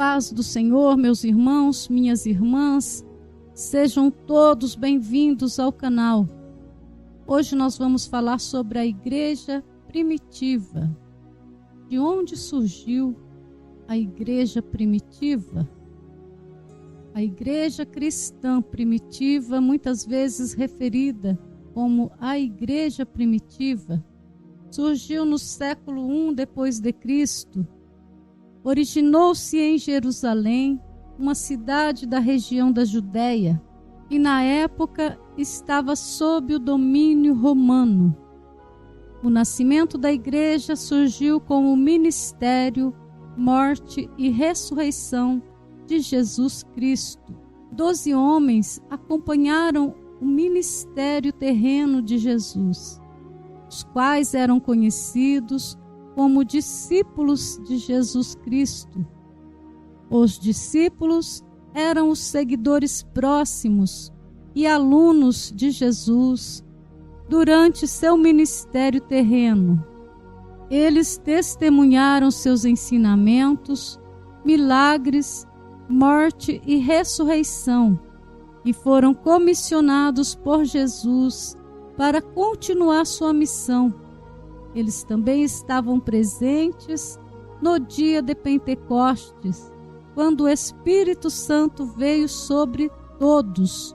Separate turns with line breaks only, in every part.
paz do Senhor, meus irmãos, minhas irmãs, sejam todos bem-vindos ao canal. Hoje nós vamos falar sobre a igreja primitiva. De onde surgiu a igreja primitiva? A igreja cristã primitiva, muitas vezes referida como a igreja primitiva, surgiu no século I depois de Cristo. Originou-se em Jerusalém, uma cidade da região da Judéia, e na época estava sob o domínio romano. O nascimento da igreja surgiu com o ministério, morte e ressurreição de Jesus Cristo. 12 homens acompanharam o ministério terreno de Jesus, os quais eram conhecidos como discípulos de Jesus Cristo. Os discípulos eram os seguidores próximos e alunos de Jesus durante seu ministério terreno. Eles testemunharam seus ensinamentos, milagres, morte e ressurreição, e foram comissionados por Jesus para continuar sua missão. Eles também estavam presentes no dia de Pentecostes, quando o Espírito Santo veio sobre todos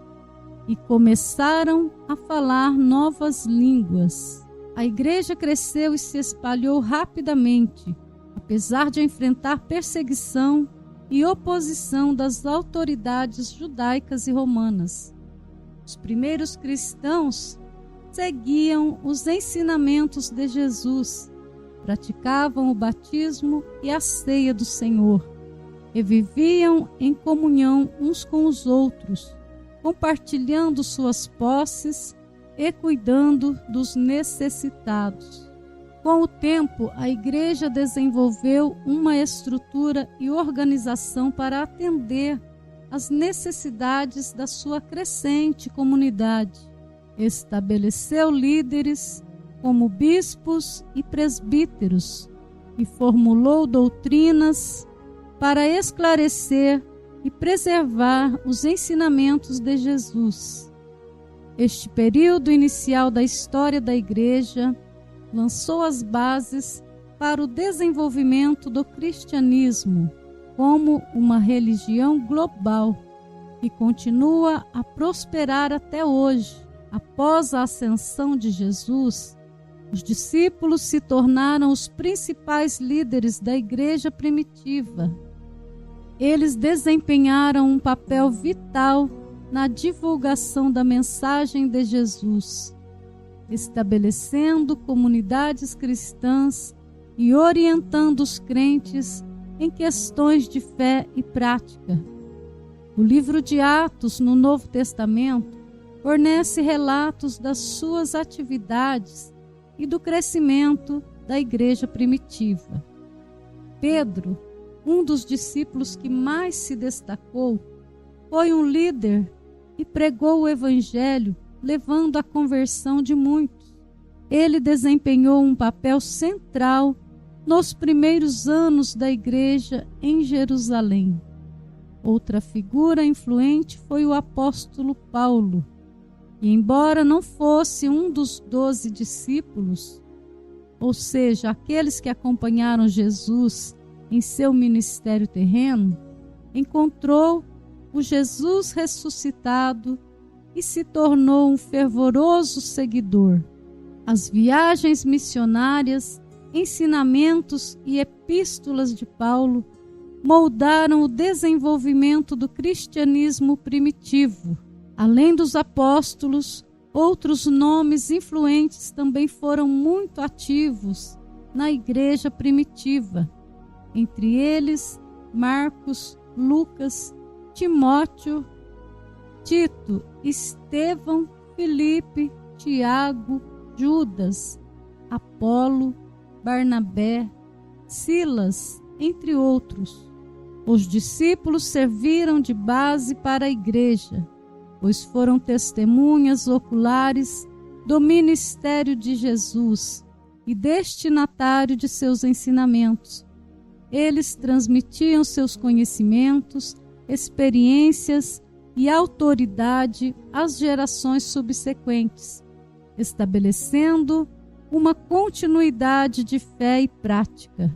e começaram a falar novas línguas. A igreja cresceu e se espalhou rapidamente, apesar de enfrentar perseguição e oposição das autoridades judaicas e romanas. Os primeiros cristãos seguiam os ensinamentos de Jesus, praticavam o batismo e a ceia do Senhor, e viviam em comunhão uns com os outros, compartilhando suas posses e cuidando dos necessitados. Com o tempo, a igreja desenvolveu uma estrutura e organização para atender às necessidades da sua crescente comunidade. Estabeleceu líderes como bispos e presbíteros e formulou doutrinas para esclarecer e preservar os ensinamentos de Jesus. Este período inicial da história da igreja lançou as bases para o desenvolvimento do cristianismo como uma religião global que continua a prosperar até hoje. Após a ascensão de Jesus, os discípulos se tornaram os principais líderes da igreja primitiva. Eles desempenharam um papel vital na divulgação da mensagem de Jesus, estabelecendo comunidades cristãs e orientando os crentes em questões de fé e prática. O livro de Atos, no Novo Testamento, fornece relatos das suas atividades e do crescimento da igreja primitiva. Pedro, um dos discípulos que mais se destacou, foi um líder e pregou o evangelho, levando à conversão de muitos. Ele desempenhou um papel central nos primeiros anos da igreja em Jerusalém. Outra figura influente foi o apóstolo Paulo, e embora não fosse um dos 12 discípulos, ou seja, aqueles que acompanharam Jesus em seu ministério terreno, encontrou o Jesus ressuscitado e se tornou um fervoroso seguidor. As viagens missionárias, ensinamentos e epístolas de Paulo moldaram o desenvolvimento do cristianismo primitivo. Além dos apóstolos, outros nomes influentes também foram muito ativos na igreja primitiva. Entre eles, Marcos, Lucas, Timóteo, Tito, Estevão, Filipe, Tiago, Judas, Apolo, Barnabé, Silas, entre outros. Os discípulos serviram de base para a igreja, pois foram testemunhas oculares do ministério de Jesus e destinatário de seus ensinamentos. eles transmitiam seus conhecimentos, experiências e autoridade às gerações subsequentes, estabelecendo uma continuidade de fé e prática.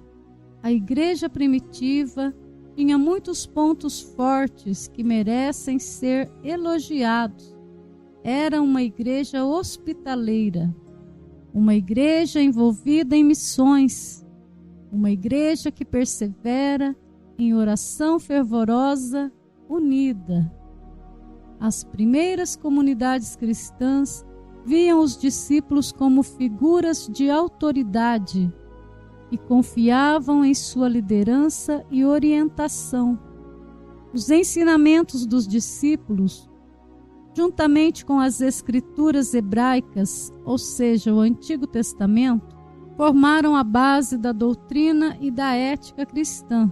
A igreja primitiva tinha muitos pontos fortes que merecem ser elogiados. Era uma igreja hospitaleira, uma igreja envolvida em missões, uma igreja que persevera em oração fervorosa, unida. As primeiras comunidades cristãs viam os discípulos como figuras de autoridade e confiavam em sua liderança e orientação. Os ensinamentos dos discípulos, juntamente com as escrituras hebraicas, ou seja, o Antigo Testamento, formaram a base da doutrina e da ética cristã.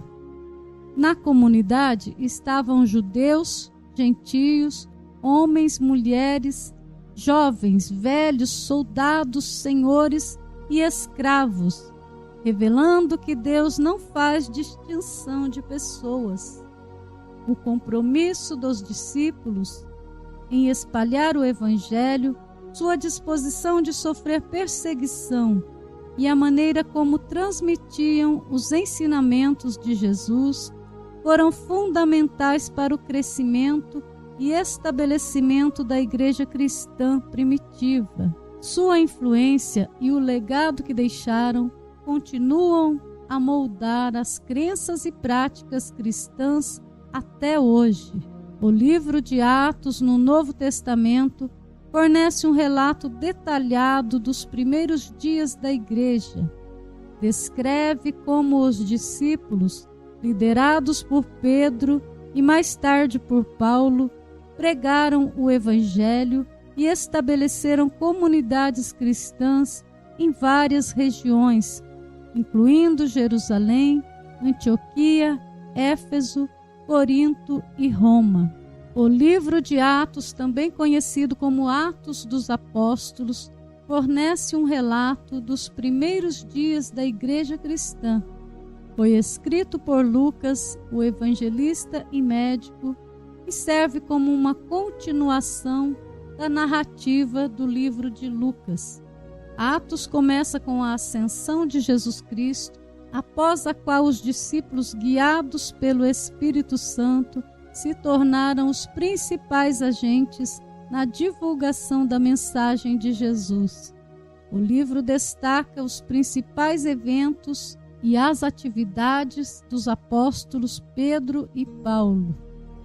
Na comunidade estavam judeus, gentios, homens, mulheres, jovens, velhos, soldados, senhores e escravos, revelando que Deus não faz distinção de pessoas. O compromisso dos discípulos em espalhar o Evangelho, sua disposição de sofrer perseguição e a maneira como transmitiam os ensinamentos de Jesus foram fundamentais para o crescimento e estabelecimento da igreja cristã primitiva. Sua influência e o legado que deixaram continuam a moldar as crenças e práticas cristãs até hoje. O livro de Atos no Novo Testamento fornece um relato detalhado dos primeiros dias da igreja. Descreve como os discípulos, liderados por Pedro e mais tarde por Paulo, pregaram o Evangelho e estabeleceram comunidades cristãs em várias regiões, incluindo Jerusalém, Antioquia, Éfeso, Corinto e Roma. O livro de Atos, também conhecido como Atos dos Apóstolos, fornece um relato dos primeiros dias da igreja cristã. Foi escrito por Lucas, o evangelista e médico, e serve como uma continuação da narrativa do livro de Lucas. Atos começa com a ascensão de Jesus Cristo, após a qual os discípulos, guiados pelo Espírito Santo, se tornaram os principais agentes na divulgação da mensagem de Jesus. O livro destaca os principais eventos e as atividades dos apóstolos Pedro e Paulo,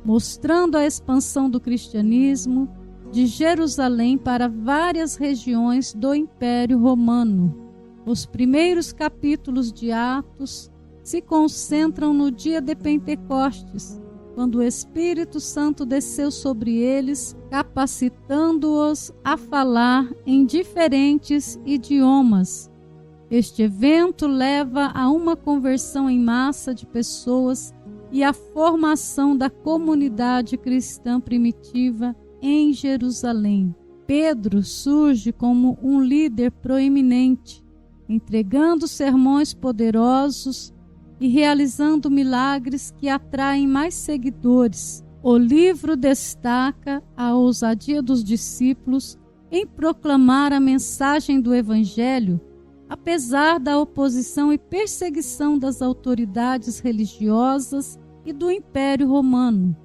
mostrando a expansão do cristianismo de Jerusalém para várias regiões do Império Romano. Os primeiros capítulos de Atos se concentram no dia de Pentecostes, quando o Espírito Santo desceu sobre eles, capacitando-os a falar em diferentes idiomas. Este evento leva a uma conversão em massa de pessoas e a formação da comunidade cristã primitiva em Jerusalém. Pedro surge como um líder proeminente, entregando sermões poderosos e realizando milagres que atraem mais seguidores. O livro destaca a ousadia dos discípulos em proclamar a mensagem do Evangelho, apesar da oposição e perseguição das autoridades religiosas e do Império Romano.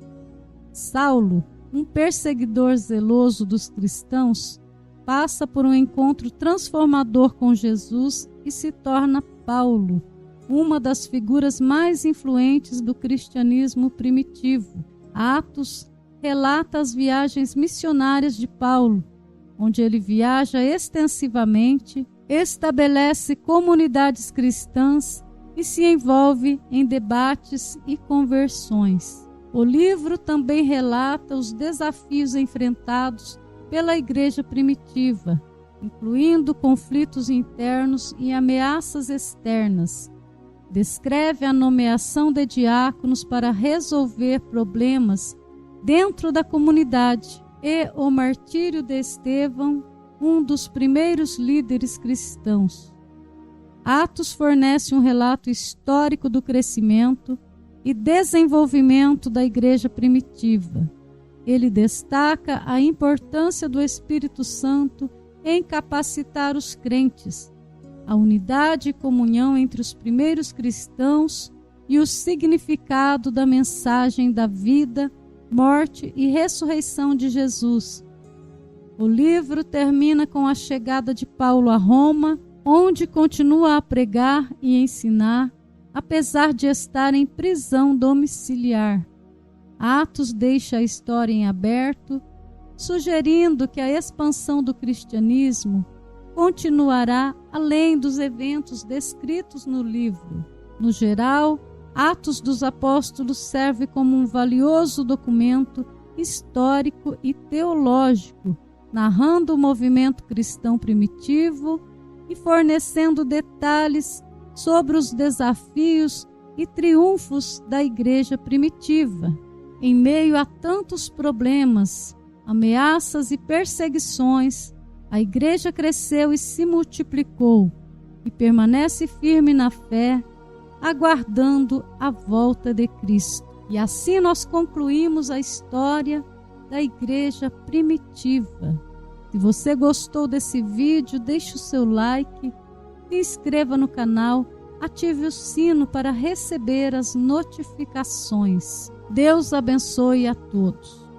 Saulo, um perseguidor zeloso dos cristãos, passa por um encontro transformador com Jesus e se torna Paulo, uma das figuras mais influentes do cristianismo primitivo. Atos relata as viagens missionárias de Paulo, onde ele viaja extensivamente, estabelece comunidades cristãs e se envolve em debates e conversões. O livro também relata os desafios enfrentados pela igreja primitiva, incluindo conflitos internos e ameaças externas. Descreve a nomeação de diáconos para resolver problemas dentro da comunidade e o martírio de Estevão, um dos primeiros líderes cristãos. Atos fornece um relato histórico do crescimento e desenvolvimento da igreja primitiva. Ele destaca a importância do Espírito Santo em capacitar os crentes, a unidade e comunhão entre os primeiros cristãos e o significado da mensagem da vida, morte e ressurreição de Jesus. O livro termina com a chegada de Paulo a Roma, onde continua a pregar e ensinar, apesar de estar em prisão domiciliar. Atos deixa a história em aberto, sugerindo que a expansão do cristianismo continuará além dos eventos descritos no livro. No geral, Atos dos Apóstolos serve como um valioso documento histórico e teológico, narrando o movimento cristão primitivo e fornecendo detalhes sobre os desafios e triunfos da igreja primitiva. Em meio a tantos problemas, ameaças e perseguições, a igreja cresceu e se multiplicou e permanece firme na fé, aguardando a volta de Cristo. E assim nós concluímos a história da igreja primitiva. Se você gostou desse vídeo, deixe o seu like, se inscreva no canal, ative o sino para receber as notificações. Deus abençoe a todos.